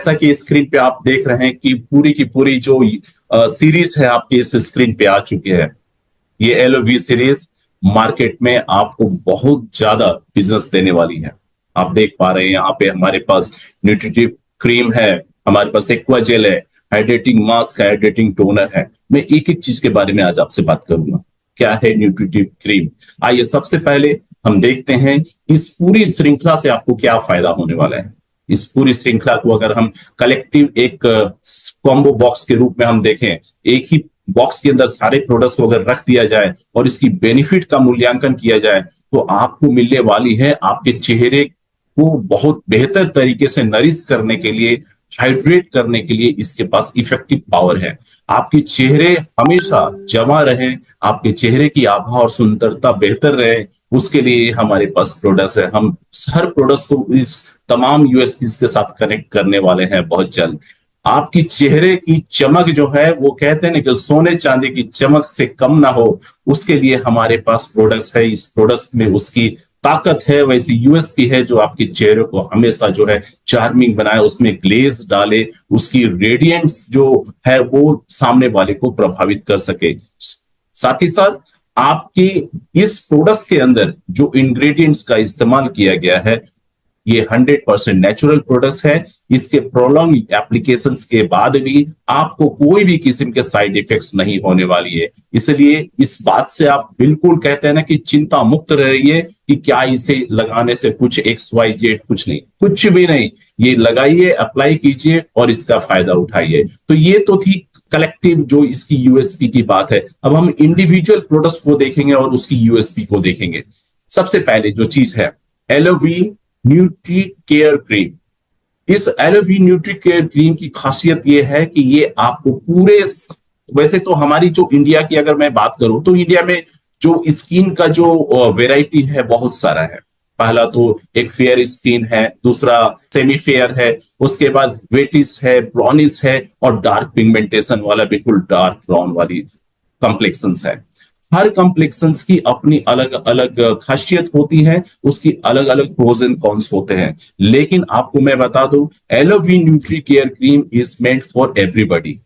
जैसा कि स्क्रीन पे आप देख रहे हैं कि पूरी की पूरी जो सीरीज है आपकी इस स्क्रीन पे आ चुकी है। ये एलओवी सीरीज मार्केट में आपको बहुत ज्यादा बिजनेस देने वाली है। आप देख पा रहे हैं यहाँ पे हमारे पास न्यूट्रिटिव क्रीम है, हमारे पास एक्वा जेल है, हाइड्रेटिंग मास्क है, हाइड्रेटिंग टोनर है। मैं एक एक चीज के बारे में आज आपसे बात करूंगा। क्या है न्यूट्रिटिव क्रीम? आइए सबसे पहले हम देखते हैं इस पूरी श्रृंखला से आपको क्या फायदा होने वाला है। इस पूरी श्रृंखला को अगर हम कलेक्टिव एक कॉम्बो बॉक्स के रूप में हम देखें, एक ही बॉक्स के अंदर सारे प्रोडक्ट्स को अगर रख दिया जाए और इसकी बेनिफिट का मूल्यांकन किया जाए तो आपको मिलने वाली है आपके चेहरे को बहुत बेहतर तरीके से नरिश करने के लिए, हाइड्रेट करने के लिए इसके पास इफेक्टिव पावर है। आपके चेहरे हमेशा जमा रहे, आपके चेहरे की आभा और सुंदरता बेहतर रहे, उसके लिए हमारे पास प्रोडक्ट्स है। हम हर प्रोडक्ट्स को इस तमाम यूएसपी के साथ कनेक्ट करने वाले हैं बहुत जल्द। आपकी चेहरे की चमक जो है वो कहते हैं ना कि सोने चांदी की चमक से कम ना हो, उसके लिए हमारे पास प्रोडक्ट्स है। इस प्रोडक्ट्स में उसकी ताकत है, वैसी यूएसपी है जो आपके चेहरे को हमेशा जो है चार्मिंग बनाए, उसमें ग्लेज डाले, उसकी रेडियंस जो है वो सामने वाले को प्रभावित कर सके। साथ ही साथ आपके इस प्रोडक्ट्स के अंदर जो इंग्रेडिएंट्स का इस्तेमाल किया गया है ये 100% नेचुरल प्रोडक्ट्स है। इसके प्रोलॉन्ग एप्लीकेशंस के बाद भी आपको कोई भी किस्म के साइड इफेक्ट्स नहीं होने वाली है। इसलिए इस बात से आप बिल्कुल कहते हैं ना कि चिंता मुक्त रहिए कि क्या इसे लगाने से कुछ XYZ, कुछ नहीं, कुछ भी नहीं। ये लगाइए, अप्लाई कीजिए और इसका फायदा उठाइए। तो ये तो थी कलेक्टिव जो इसकी यूएसपी की बात है। अब हम इंडिविजुअल प्रोडक्ट्स को देखेंगे और उसकी यूएसपी को देखेंगे। सबसे पहले जो चीज है एलओवी न्यूट्री केयर क्रीम। इस एलओवी न्यूट्री केयर क्रीम की खासियत यह है कि ये आपको पूरे, वैसे तो हमारी जो इंडिया की अगर मैं बात करूं तो इंडिया में जो स्किन का जो वैरायटी है बहुत सारा है। पहला तो एक फेयर स्किन है, दूसरा सेमी फेयर है, उसके बाद वेटिस है, ब्राउनिश है और डार्क पिगमेंटेशन वाला बिल्कुल डार्क ब्राउन वाली कॉम्प्लेक्शंस है। हर कॉम्प्लेक्शंस की अपनी अलग अलग खासियत होती है, उसकी अलग अलग प्रोज एंड कॉन्स होते हैं। लेकिन आपको मैं बता दूं LOV nutri care cream is made for everybody,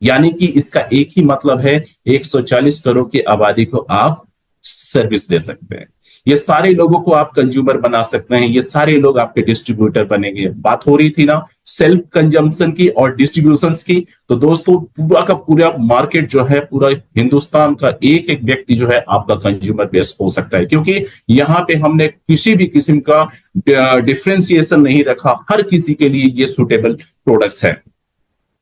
यानी कि इसका एक ही मतलब है 140 करोड़ की आबादी को आप सर्विस दे सकते हैं। ये सारे लोगों को आप कंज्यूमर बना सकते हैं, ये सारे लोग आपके डिस्ट्रीब्यूटर बनेंगे। बात हो रही थी ना सेल्फ कंजम्पशन की और डिस्ट्रीब्यूशन की, तो दोस्तों पूरा का पूरा मार्केट जो है, पूरा हिंदुस्तान का एक एक व्यक्ति जो है आपका कंज्यूमर बेस हो सकता है, क्योंकि यहाँ पे हमने किसी भी किस्म का डिफ्रेंसिएशन नहीं रखा, हर किसी के लिए ये सुटेबल प्रोडक्ट्स है।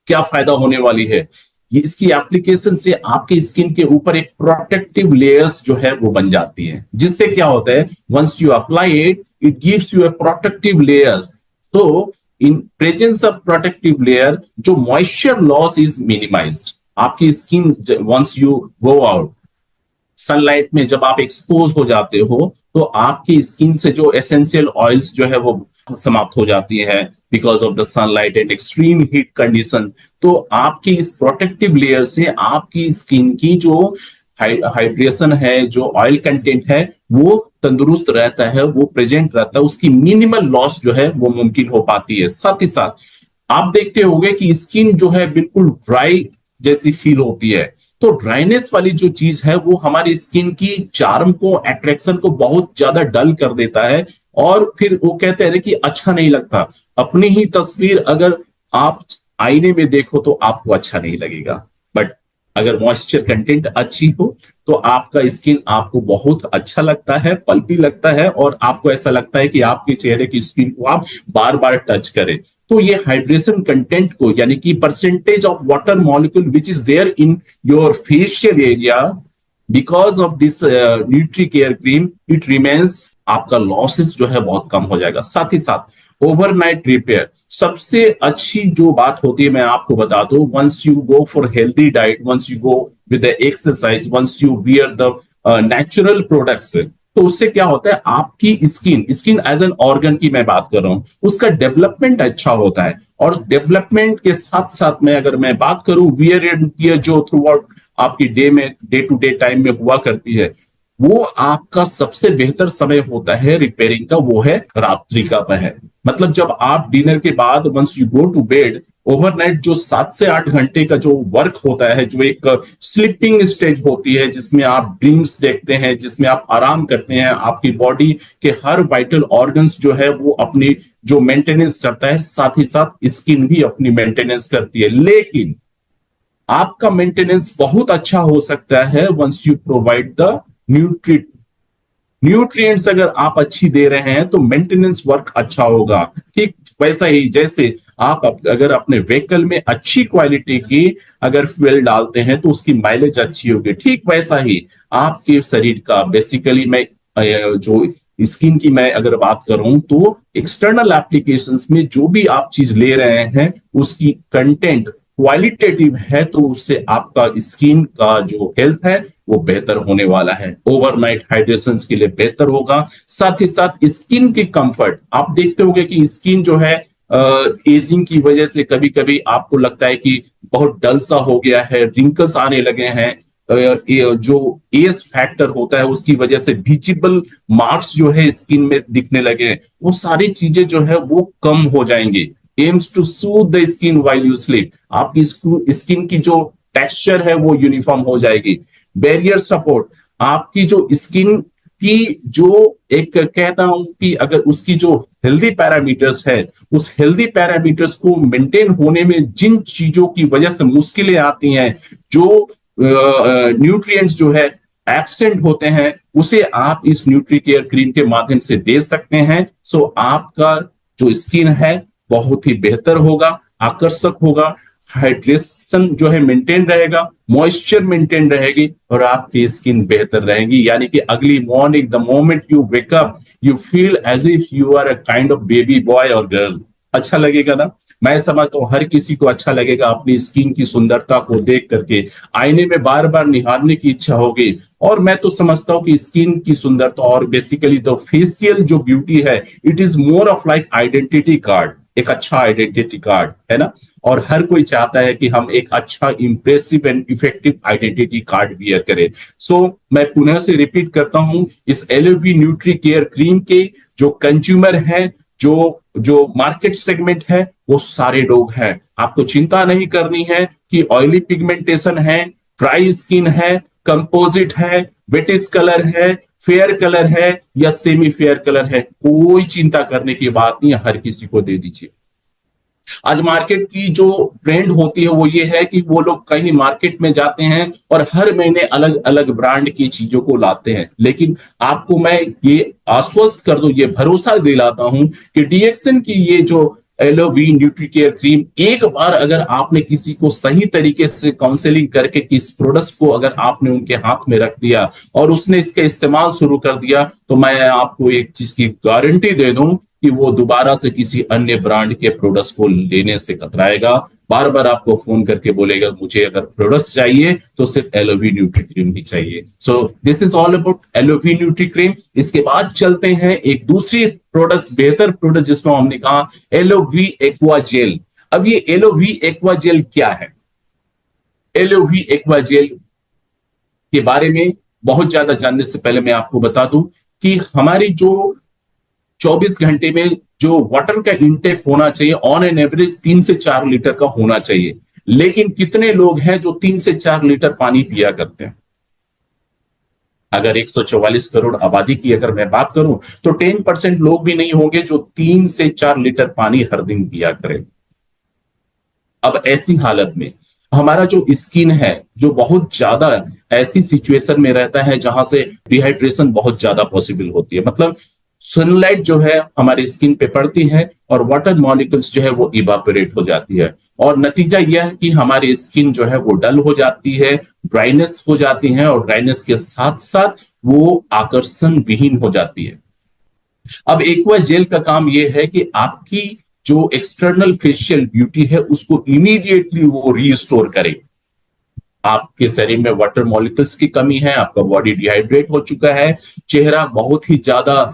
क्या फायदा होने वाली है? इसकी एप्लीकेशन से आपके स्किन के ऊपर एक प्रोटेक्टिव लेयर्स जो है वो बन जाती है, जिससे क्या होता है once you apply it, it gives you a protective layers. तो in presence of protective layer जो मॉइस्चर लॉस इज मिनिमाइज्ड। आपकी skin once you go out sunlight में, जब आप एक्सपोज हो जाते हो तो आपकी स्किन से जो एसेंशियल ऑयल्स जो है वो समाप्त हो जाती है because of the sunlight and extreme heat condition. तो आपकी इस प्रोटेक्टिव लेयर से आपकी स्किन की जो हाइड्रेशन है, जो ऑयल कंटेंट है वो तंदुरुस्त रहता है, वो प्रेजेंट रहता है, उसकी मिनिमल लॉस जो है वो मुमकिन हो पाती है। साथ ही साथ आप देखते होंगे कि स्किन जो है बिल्कुल ड्राई जैसी फील होती है। तो ड्राइनेस वाली जो चीज है वो हमारी स्किन की चार्म को, अट्रैक्शन को बहुत ज्यादा डल कर देता है और फिर वो कहते हैं कि अच्छा नहीं लगता। अपनी ही तस्वीर अगर आप आईने में देखो तो आपको अच्छा नहीं लगेगा, बट अगर मॉइस्चर कंटेंट अच्छी हो तो आपका स्किन आपको बहुत अच्छा लगता है, पल्पी लगता है और आपको ऐसा लगता है कि आपके चेहरे की स्किन को आप बार बार टच करें। तो ये हाइड्रेशन कंटेंट को, यानी कि percentage of water molecule which is there in your facial area, because of this nutri care cream it remains, आपका लॉसेस जो है बहुत कम हो जाएगा। साथ ही साथ ओवरनाइट रिपेयर सबसे अच्छी जो बात होती है मैं आपको बता दूं, once you go for healthy diet, once you go with the exercise, once you wear the natural products, तो उससे क्या होता है आपकी स्किन एज एन ऑर्गन की मैं बात कर रहा हूं, उसका डेवलपमेंट अच्छा होता है। और डेवलपमेंट के साथ साथ में अगर मैं बात करूं वियर एंड टियर जो थ्रू आउट आपकी डे में, डे टू डे टाइम में हुआ करती है, वो आपका सबसे बेहतर समय होता है रिपेयरिंग का, वो है रात्रि का पहर। मतलब जब आप डिनर के बाद once you go to bed, overnight जो 7 से 8 घंटे का जो वर्क होता है, जो एक स्लीपिंग स्टेज होती है, जिसमें आप ड्रीम्स देखते हैं, जिसमें आप आराम करते हैं, आपकी बॉडी के हर वाइटल ऑर्गन्स जो है वो अपनी जो मेंटेनेंस करता है, साथ ही साथ स्किन भी अपनी मेंटेनेंस करती है। लेकिन आपका मेंटेनेंस बहुत अच्छा हो सकता है once you provide the nutri nutrients. अगर आप अच्छी दे रहे हैं तो मेंटेनेंस वर्क अच्छा होगा। ठीक वैसा ही जैसे आप अगर अपने व्हीकल में अच्छी क्वालिटी की अगर फ्यूल डालते हैं तो उसकी माइलेज अच्छी होगी, ठीक वैसा ही आपके शरीर का बेसिकली मैं जो स्किन की मैं अगर बात करूं तो एक्सटर्नल एप्लीकेशंस में जो भी आप चीज ले रहे हैं उसकी कंटेंट क्वालिटेटिव है तो उससे आपका स्किन का जो हेल्थ है वो बेहतर होने वाला है, ओवरनाइट हाइड्रेशन के लिए बेहतर होगा। साथ ही साथ स्किन की कंफर्ट, आप देखते होंगे कि स्किन जो है एजिंग की वजह से कभी कभी आपको लगता है कि बहुत डल सा हो गया है, रिंकल्स आने लगे हैं, जो एज फैक्टर होता है उसकी वजह से विजिबल मार्क्स जो है स्किन में दिखने लगे हैं, वो सारी चीजें जो है वो कम हो जाएंगी। Aims to soothe the skin while you sleep, आपकी स्किन की जो टेक्सचर है वो यूनिफॉर्म हो जाएगी। बैरियर सपोर्ट, आपकी जो स्किन की जो एक कहता हूं कि अगर उसकी जो हेल्दी पैरामीटर्स है, उस हेल्दी पैरामीटर्स को मेंटेन होने में जिन चीजों की वजह से मुश्किलें आती हैं, जो न्यूट्रिएंट्स जो है एब्सेंट होते हैं, उसे आप इस न्यूट्री केयर क्रीम के माध्यम से दे सकते हैं। सो आपका जो स्किन है बहुत ही बेहतर होगा, आकर्षक होगा, हाइड्रेशन जो है मेंटेन रहेगा, मॉइस्चर मेंटेन रहेगी और आपकी स्किन बेहतर रहेगी। यानी कि अगली morning the moment you wake up you feel as if you are a kind of baby boy और गर्ल। अच्छा लगेगा ना? मैं समझता हूँ हर किसी को अच्छा लगेगा अपनी स्किन की सुंदरता को देख करके, आईने में बार बार निहारने की इच्छा होगी। और मैं तो समझता हूँ कि स्किन की सुंदरता और बेसिकली द फेशियल जो ब्यूटी है, it is more of like identity card, एक अच्छा आइडेंटिटी कार्ड है ना। और हर कोई चाहता है कि हम एक अच्छा impressive and effective identity card wear करें। सो मैं पुनः से रिपीट करता हूं, इस एलओवी न्यूट्री केयर क्रीम के जो कंज्यूमर है, जो जो मार्केट सेगमेंट है, वो सारे लोग हैं। आपको चिंता नहीं करनी है कि ऑयली पिगमेंटेशन है, ड्राई स्किन है, कंपोजिट है, वेटिस कलर है, फेयर कलर है या सेमी फेयर कलर है, कोई चिंता करने की बात नहीं है, हर किसी को दे दीजिए। आज मार्केट की जो ट्रेंड होती है वो ये है कि वो लोग कहीं मार्केट में जाते हैं और हर महीने अलग अलग ब्रांड की चीजों को लाते हैं, लेकिन आपको मैं ये आश्वस्त कर दूं, ये भरोसा दिलाता हूं कि डीएक्सन की ये जो एलोवी न्यूट्री केयर क्रीम, एक बार अगर आपने किसी को सही तरीके से काउंसलिंग करके इस प्रोडक्ट को अगर आपने उनके हाथ में रख दिया और उसने इसका इस्तेमाल शुरू कर दिया, तो मैं आपको एक चीज की गारंटी दे दूं कि वो दोबारा से किसी अन्य ब्रांड के प्रोडक्ट्स को लेने से कतराएगा, बार बार आपको फोन करके बोलेगा मुझे अगर प्रोडक्ट्स चाहिए तो सिर्फ एलोवी न्यूट्री क्रीम ही चाहिए। So this is all about aloe vee nutri cream. इसके बाद चलते हैं एक दूसरी प्रोडक्ट, बेहतर प्रोडक्ट जिसको हमने कहा एलोवी एक्वा जेल। अब ये एलोवी एक्वा जेल क्या है? एलोवी एक्वा जेल के बारे में बहुत ज्यादा जानने से पहले मैं आपको बता दूं कि हमारी जो 24 घंटे में जो वाटर का इंटेक होना चाहिए ऑन एन एवरेज 3 से 4 लीटर का होना चाहिए, लेकिन कितने लोग हैं जो 3 से 4 लीटर पानी पिया करते हैं? अगर 144 करोड़ आबादी की अगर मैं बात करूं तो 10% लोग भी नहीं होंगे जो 3 से 4 लीटर पानी हर दिन पिया करें। अब ऐसी हालत में हमारा जो स्किन है जो बहुत ज्यादा ऐसी सिचुएशन में रहता है जहां से डिहाइड्रेशन बहुत ज्यादा पॉसिबल होती है, मतलब सनलाइट जो है हमारी स्किन पे पड़ती है और वाटर मॉलिक्यूल्स जो है वो इवापोरेट हो जाती है, और नतीजा यह है कि हमारी स्किन जो है वो डल हो जाती है, ड्राइनेस हो जाती है और ड्राइनेस के साथ साथ वो आकर्षण विहीन हो जाती है। अब एक्वा जेल का काम यह है कि आपकी जो एक्सटर्नल फेशियल ब्यूटी है उसको इमीडिएटली वो रीस्टोर करे। आपके शरीर में वाटर मॉलिक्यूल्स की कमी है, आपका बॉडी डिहाइड्रेट हो चुका है, चेहरा बहुत ही ज्यादा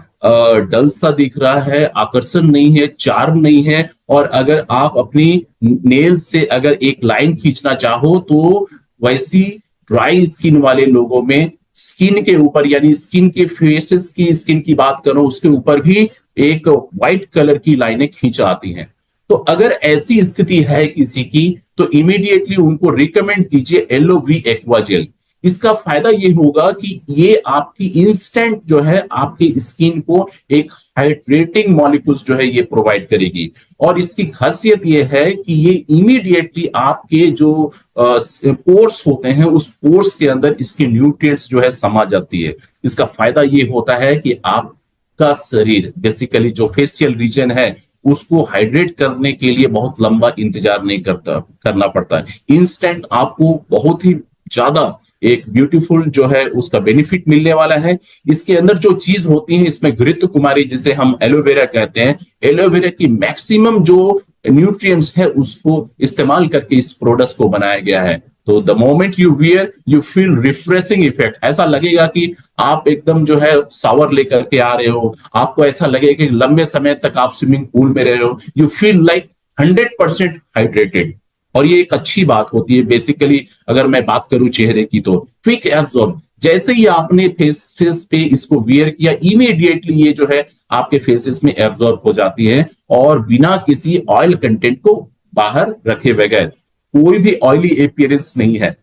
डल सा दिख रहा है, आकर्षण नहीं है, चार्म नहीं है, और अगर आप अपनी नेल से अगर एक लाइन खींचना चाहो तो वैसी ड्राई स्किन वाले लोगों में स्किन के ऊपर, यानी स्किन के फेसेस की स्किन की बात करूं, उसके ऊपर भी एक व्हाइट कलर की लाइनें खींच आती हैं। तो अगर ऐसी स्थिति है किसी की, तो इमीडिएटली उनको रिकमेंड कीजिए एलओवी एक्वा जेल। इसका फायदा ये होगा कि ये आपकी इंस्टेंट जो है आपकी स्किन को एक हाइड्रेटिंग मॉलिक्यूल्स जो है ये प्रोवाइड करेगी। और इसकी खासियत ये है कि ये इमीडिएटली आपके जो पोर्स होते हैं उस पोर्स के अंदर इसके न्यूट्रिएंट्स जो है समा जाती है। इसका फायदा ये होता है कि आपका शरीर बेसिकली जो फेशियल रीजन है उसको हाइड्रेट करने के लिए बहुत लंबा इंतजार नहीं करना पड़ता है। इंस्टेंट आपको बहुत ही ज्यादा एक ब्यूटीफुल जो है उसका बेनिफिट मिलने वाला है। इसके अंदर जो चीज होती है इसमें घृत कुमारी, जिसे हम एलोवेरा कहते हैं, एलोवेरा की मैक्सिमम जो न्यूट्रिएंट्स है उसको इस्तेमाल करके इस प्रोडक्ट को बनाया गया है। तो the moment you wear you feel refreshing effect. ऐसा लगेगा कि आप एकदम जो है शावर लेकर के आ रहे हो, आपको ऐसा लगेगा कि लंबे समय तक आप स्विमिंग पूल में रहे हो। You feel like 100% hydrated. और ये एक अच्छी बात होती है। बेसिकली अगर मैं बात करूं चेहरे की, तो क्विक एब्जॉर्ब, जैसे ही आपने फेस पे इसको वियर किया, इमीडिएटली ये जो है आपके फेसेस में एब्जॉर्ब हो जाती है और बिना किसी ऑयल कंटेंट को बाहर रखे बगैर। कोई भी ऑयली अपीयरेंस नहीं है।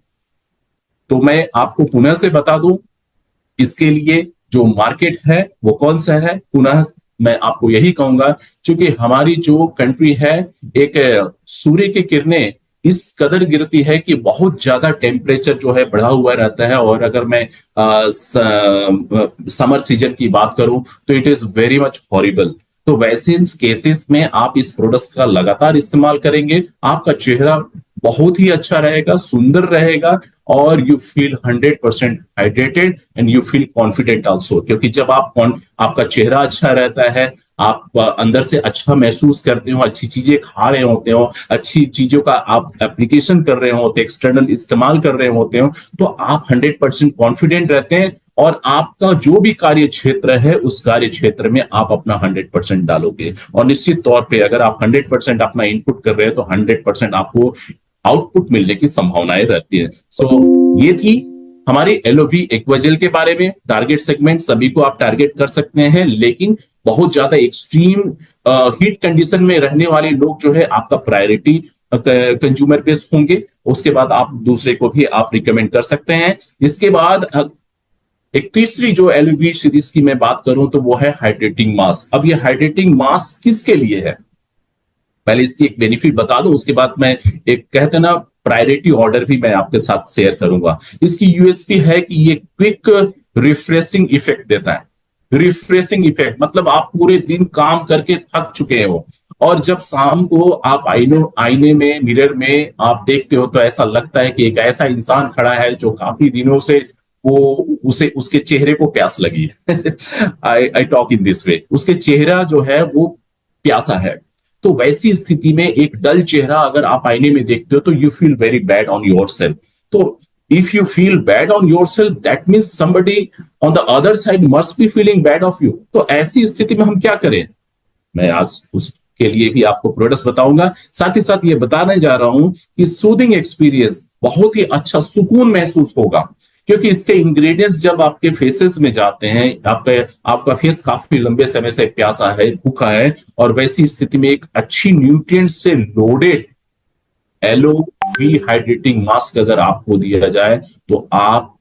तो मैं आपको पुनः से बता दूं, इसके लिए जो मार्केट है वो कौन सा है, पुनः मैं आपको यही कहूंगा, क्योंकि हमारी जो कंट्री है, एक सूर्य की किरणें इस कदर गिरती है कि बहुत ज्यादा टेम्परेचर जो है बढ़ा हुआ रहता है। और अगर मैं समर सीजन की बात करूं तो it is very much horrible. तो वैसे केसेस में आप इस प्रोडक्ट का लगातार इस्तेमाल करेंगे, आपका चेहरा बहुत ही अच्छा रहेगा, सुंदर रहेगा, और you feel 100% hydrated and you feel confident also. क्योंकि जब आपका चेहरा अच्छा रहता है, आप अंदर से अच्छा महसूस करते हो, अच्छी चीजें खा रहे होते हो, अच्छी चीजों का आप एप्लीकेशन कर रहे होते, एक्सटर्नल इस्तेमाल कर रहे होते हो, तो आप 100% कॉन्फिडेंट रहते हैं। और आपका जो भी कार्य क्षेत्र है उस कार्य क्षेत्र में आप अपना 100% डालोगे। और निश्चित तौर पे अगर आप 100% अपना इनपुट कर रहे हैं तो 100% आपको आउटपुट मिलने की संभावनाएं रहती है। ये थी हमारी एलओवी एक्वाजेल के बारे में। टारगेट सेगमेंट सभी को आप टारगेट कर सकते हैं, लेकिन बहुत ज्यादा एक्सट्रीम हीट कंडीशन में रहने वाले लोग जो है आपका प्रायोरिटी कंज्यूमर बेस होंगे। उसके बाद आप दूसरे को भी आप रिकमेंड कर सकते हैं। इसके बाद एक तीसरी जो एलओवी सीरीज की मैं बात करूं तो वो है हाइड्रेटिंग मास्क। अब ये हाइड्रेटिंग मास्क किसके लिए है, पहले इसकी एक बेनिफिट बता दूं, उसके बाद मैं एक कहते ना प्रायोरिटी ऑर्डर भी मैं आपके साथ शेयर करूंगा। इसकी यूएसपी है कि ये क्विक रिफ्रेशिंग इफेक्ट देता है। रिफ्रेशिंग इफेक्ट मतलब आप पूरे दिन काम करके थक चुके हो और जब शाम को आप आईने में, मिरर में आप देखते हो तो ऐसा लगता है कि एक ऐसा इंसान खड़ा है जो काफी दिनों से उसके चेहरे को प्यास लगी है। I talk in this way, उसके चेहरा जो है वो प्यासा है। तो वैसी स्थिति में एक डल चेहरा अगर आप आईने में देखते हो तो you feel very bad on yourself. तो if you feel bad on yourself that means somebody on the other side must be feeling bad of you. तो ऐसी स्थिति में हम क्या करें, मैं आज उसके लिए भी आपको प्रोडक्ट्स बताऊंगा। साथ ही साथ ये बताने जा रहा हूं कि सूदिंग एक्सपीरियंस, बहुत ही अच्छा सुकून महसूस होगा, क्योंकि इसके इंग्रेडिएंट्स जब आपके फेसेस में जाते हैं, आपका फेस काफी लंबे समय से प्यासा है, भूखा है, और वैसी स्थिति में एक अच्छी न्यूट्रिएंट से लोडेड एलओवी हाइड्रेटिंग मास्क अगर आपको दिया जाए तो आप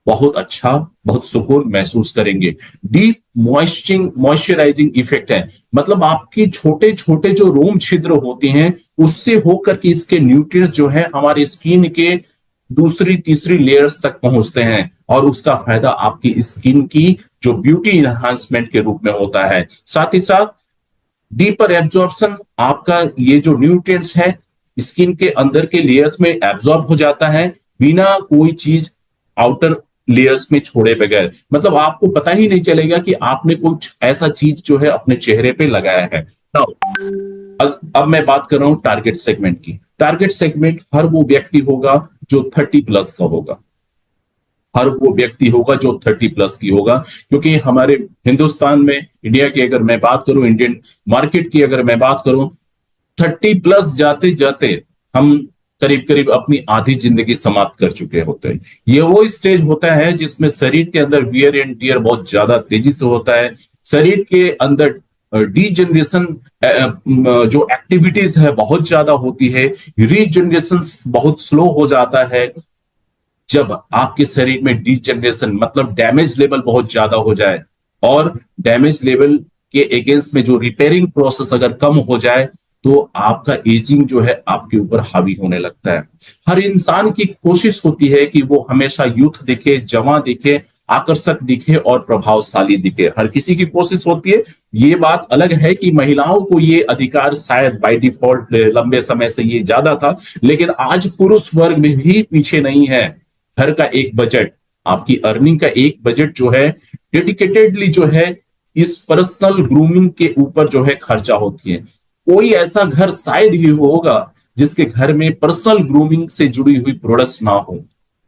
बहुत अच्छा, बहुत सुकून महसूस करेंगे। डीप मॉइस्चराइजिंग इफेक्ट है, मतलब आपकी छोटे छोटे जो रोम छिद्र होते हैं उससे होकर के इसके न्यूट्रिएंट्स जो है हमारी स्किन के दूसरी तीसरी लेयर्स तक पहुंचते हैं, और उसका फायदा आपकी स्किन की जो ब्यूटी इनहांसमेंट के रूप में होता है। साथ ही साथ डीपर एब्जॉर्प्शन, आपका ये जो न्यूट्रिएंट्स है स्किन के अंदर के लेयर्स में एब्जॉर्ब हो जाता है बिना कोई चीज आउटर लेयर्स में छोड़े बगैर। मतलब आपको पता ही नहीं चलेगा कि आपने कुछ ऐसा चीज जो है अपने चेहरे पे लगाया है। अब मैं बात कर रहा हूं टारगेट सेगमेंट की। टारगेट सेगमेंट हर वो व्यक्ति होगा जो 30+ का होगा, हर वो व्यक्ति होगा जो 30+ की होगा, क्योंकि हमारे हिंदुस्तान में, इंडिया की अगर मैं बात करूं, इंडियन मार्केट की अगर मैं बात करूं, 30+ जाते जाते हम करीब करीब अपनी आधी जिंदगी समाप्त कर चुके होते हैं। ये वो स्टेज होता है जिसमें शरीर के अंदर वियर एंड टियर बहुत ज्यादा तेजी से होता है। शरीर के अंदर डीजनरेशन जो एक्टिविटीज है बहुत ज्यादा होती है। रीजनरेशन बहुत स्लो हो जाता है। जब आपके शरीर में डीजनरेशन मतलब डैमेज लेवल बहुत ज्यादा हो जाए, और डैमेज लेवल के अगेंस्ट में जो रिपेयरिंग प्रोसेस अगर कम हो जाए, तो आपका एजिंग जो है आपके ऊपर हावी होने लगता है। हर इंसान की कोशिश होती है कि वो हमेशा यूथ दिखे, जवां दिखे, आकर्षक दिखे और प्रभावशाली दिखे। हर किसी की कोशिश होती है। ये बात अलग है कि महिलाओं को ये अधिकार शायद बाय डिफॉल्ट लंबे समय से ये ज्यादा था, लेकिन आज पुरुष वर्ग में भी पीछे नहीं है। घर का एक बजट, आपकी अर्निंग का एक बजट जो है डेडिकेटेडली जो है इस पर्सनल ग्रूमिंग के ऊपर जो है खर्चा होती है। कोई ऐसा घर शायद ही होगा जिसके घर में पर्सनल ग्रूमिंग से जुड़ी हुई प्रोडक्ट्स ना हो।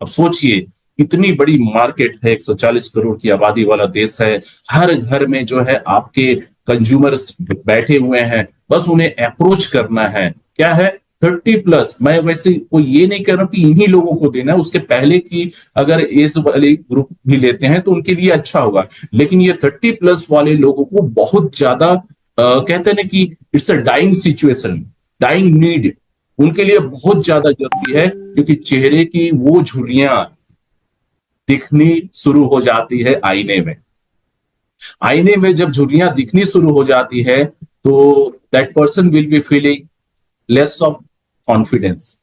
अब सोचिए, इतनी बड़ी मार्केट है, 140 करोड़ की आबादी वाला देश है। हर घर में जो है आपके कंज्यूमर्स बैठे हुए हैं, बस उन्हें अप्रोच करना है। क्या है? 30+। मैं वैसे कोई ये नहीं कह रहा हूं कि इन्हीं लोगों को देना है, उसके पहले की अगर एज वाले ग्रुप भी लेते हैं तो उनके लिए अच्छा होगा। लेकिन ये 30+ वाले लोगों को बहुत ज्यादा कहते हैं ना कि it's a dying situation, dying need, उनके लिए बहुत ज्यादा जरूरी है। क्योंकि चेहरे की वो झुर्रियां दिखनी शुरू हो जाती है आईने में। आईने में जब झुर्रियां दिखनी शुरू हो जाती है, तो that person will be feeling less of confidence.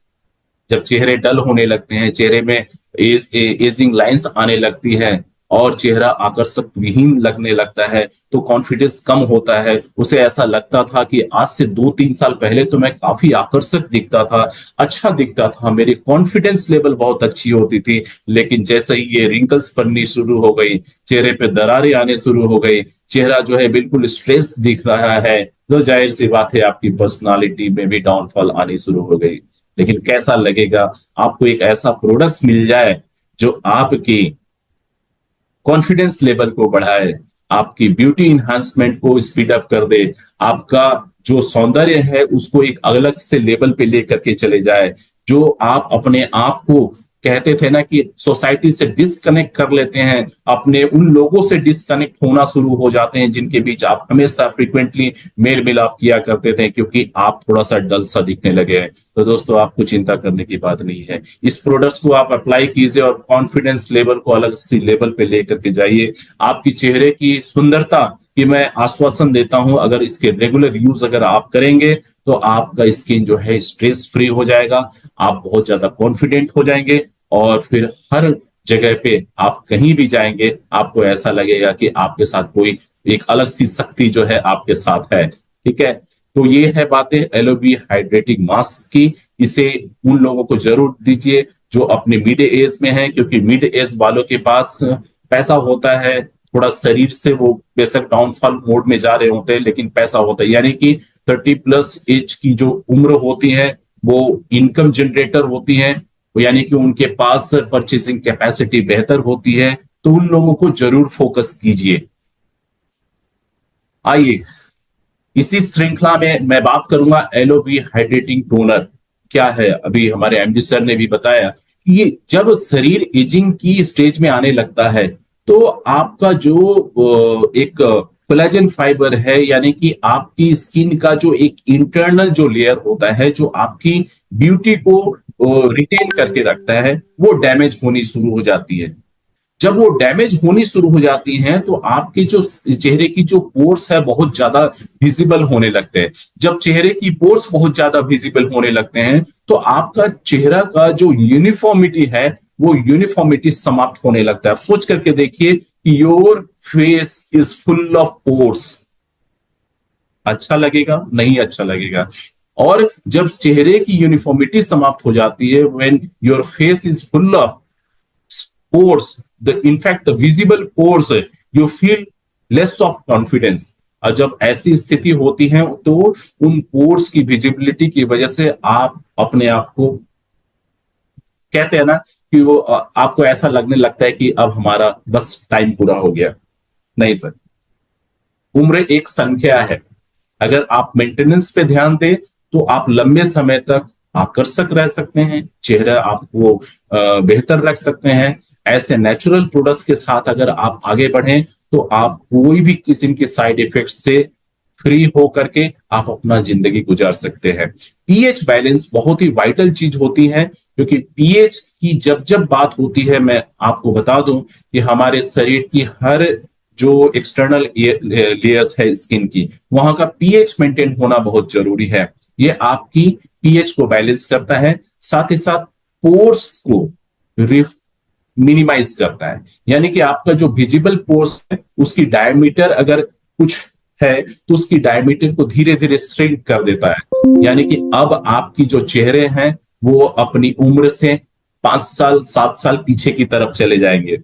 जब चेहरे डल होने लगते हैं, चेहरे में एजिंग लाइंस आने लगती है और चेहरा आकर्षक विहीन लगने लगता है, तो कॉन्फिडेंस कम होता है। उसे ऐसा लगता था कि आज से 2-3 साल पहले तो मैं काफी आकर्षक दिखता था, अच्छा दिखता था, मेरी कॉन्फिडेंस लेवल बहुत अच्छी होती थी। लेकिन जैसे ही ये रिंकल्स पड़नी शुरू हो गई, चेहरे पे दरारें आने शुरू हो गई, चेहरा जो है बिल्कुल स्ट्रेस दिख रहा है, तो जाहिर सी बात है आपकी पर्सनालिटी में भी डाउनफॉल आनी शुरू हो गई। लेकिन कैसा लगेगा आपको एक ऐसा प्रोडक्ट मिल जाए जो आपकी कॉन्फिडेंस लेवल को बढ़ाए, आपकी ब्यूटी इन्हांसमेंट को स्पीड अप कर दे, आपका जो सौंदर्य है उसको एक अलग से लेवल पे लेकर के चले जाए। जो आप अपने आप को कहते थे ना कि सोसाइटी से डिस्कनेक्ट कर लेते हैं, अपने उन लोगों से डिस्कनेक्ट होना शुरू हो जाते हैं जिनके बीच आप हमेशा फ्रिक्वेंटली मेल मिलाप किया करते थे, क्योंकि आप थोड़ा सा डल सा दिखने लगे हैं। तो दोस्तों, आपको चिंता करने की बात नहीं है। इस प्रोडक्ट्स को आप अप्लाई कीजिए और कॉन्फिडेंस लेवल को अलग सी लेवल पे लेकर के जाइए। आपकी चेहरे की सुंदरता कि मैं आश्वासन देता हूं, अगर इसके रेगुलर यूज अगर आप करेंगे तो आपका स्किन जो है स्ट्रेस फ्री हो जाएगा, आप बहुत ज्यादा कॉन्फिडेंट हो जाएंगे, और फिर हर जगह पे आप कहीं भी जाएंगे आपको ऐसा लगेगा कि आपके साथ कोई एक अलग सी शक्ति जो है आपके साथ है। ठीक है, तो ये है बातें एलोवी हाइड्रेटिंग मास्क की। इसे उन लोगों को जरूर दीजिए जो अपने मिड एज में है, क्योंकि मिड एज वालों के पास पैसा होता है, थोड़ा शरीर से वो बेशक डाउनफॉल मोड में जा रहे होते हैं, लेकिन पैसा होता है। यानी कि 30+ एज की जो उम्र होती है वो इनकम जनरेटर होती है, यानी कि उनके पास परचेसिंग कैपेसिटी बेहतर होती है। तो उन लोगों को जरूर फोकस कीजिए। आइए, इसी श्रृंखला में मैं बात करूंगा एलोवी हाइड्रेटिंग टोनर क्या है। अभी हमारे एमडी सर ने भी बताया कि ये जब शरीर एजिंग की स्टेज में आने लगता है, तो आपका जो एक कोलेजन फाइबर है, यानी कि आपकी स्किन का जो एक इंटरनल जो लेयर होता है जो आपकी ब्यूटी को रिटेन करके रखता है, वो डैमेज होनी शुरू हो जाती है। जब वो डैमेज होनी शुरू हो जाती हैं तो आपके जो चेहरे की जो पोर्स है बहुत ज्यादा विजिबल होने लगते हैं। जब चेहरे की पोर्स बहुत ज्यादा विजिबल होने लगते हैं तो आपका चेहरा का जो यूनिफॉर्मिटी है वो यूनिफॉर्मिटी समाप्त होने लगता है। आप सोच करके देखिए कि your face is full of pores, अच्छा लगेगा? नहीं अच्छा लगेगा। और जब चेहरे की यूनिफॉर्मिटी समाप्त हो जाती है, when your face is full of pores, in fact the visible pores, you feel less of confidence। और जब ऐसी स्थिति होती है तो उन पोर्स की विजिबिलिटी की वजह से आप अपने आप को कहते हैं ना कि वो आपको ऐसा लगने लगता है कि अब हमारा बस टाइम पूरा हो गया। नहीं सर, उम्र एक संख्या है। अगर आप मेंटेनेंस पे ध्यान दें तो आप लंबे समय तक आकर्षक रह सकते हैं, चेहरा आपको बेहतर रख सकते हैं। ऐसे नेचुरल प्रोडक्ट्स के साथ अगर आप आगे बढ़ें तो आप कोई भी किस्म के साइड इफेक्ट से फ्री हो करके आप अपना जिंदगी गुजार सकते हैं। पीएच बैलेंस बहुत ही वाइटल चीज होती है, क्योंकि पीएच की जब जब बात होती है, मैं आपको बता दूं कि हमारे शरीर की हर जो एक्सटर्नल लेयर्स है स्किन की, वहां का पीएच मेंटेन होना बहुत जरूरी है। ये आपकी पीएच को बैलेंस करता है, साथ ही साथ पोर्स को मिनिमाइज करता है। यानी कि आपका जो विजिबल पोर्स है उसकी डायमीटर अगर कुछ है तो उसकी डायमीटर को धीरे धीरे श्रिंक कर देता है। यानी कि अब आपकी जो चेहरे हैं वो अपनी उम्र से 5 साल 7 साल पीछे की तरफ चले जाएंगे।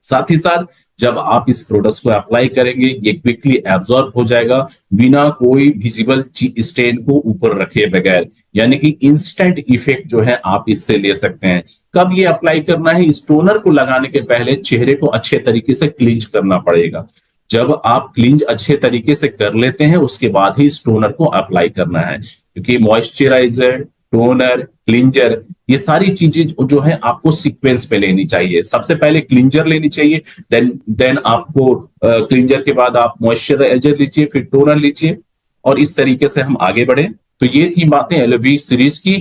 साथ ही साथ जब आप इस प्रोडक्ट को अप्लाई करेंगे ये क्विकली एब्जॉर्ब हो जाएगा बिना कोई विजिबल स्टेन को ऊपर रखे बगैर। यानी कि इंस्टेंट इफेक्ट जो है आप इससे ले सकते हैं। कब ये अप्लाई करना है? इस टोनर को लगाने के पहले चेहरे को अच्छे तरीके से क्लींज करना पड़ेगा। जब आप क्लींज अच्छे तरीके से कर लेते हैं उसके बाद ही इस टोनर को अप्लाई करना है, क्योंकि मॉइस्चराइजर, टोनर, क्लिंजर, ये सारी चीजें जो है आपको सीक्वेंस पे लेनी चाहिए। सबसे पहले क्लिंजर लेनी चाहिए, देन आपको क्लिंजर के बाद आप मॉइस्चराइजर लीजिए, फिर टोनर लीजिए, और इस तरीके से हम आगे बढ़े। तो ये थी बातें एलोवी सीरीज की।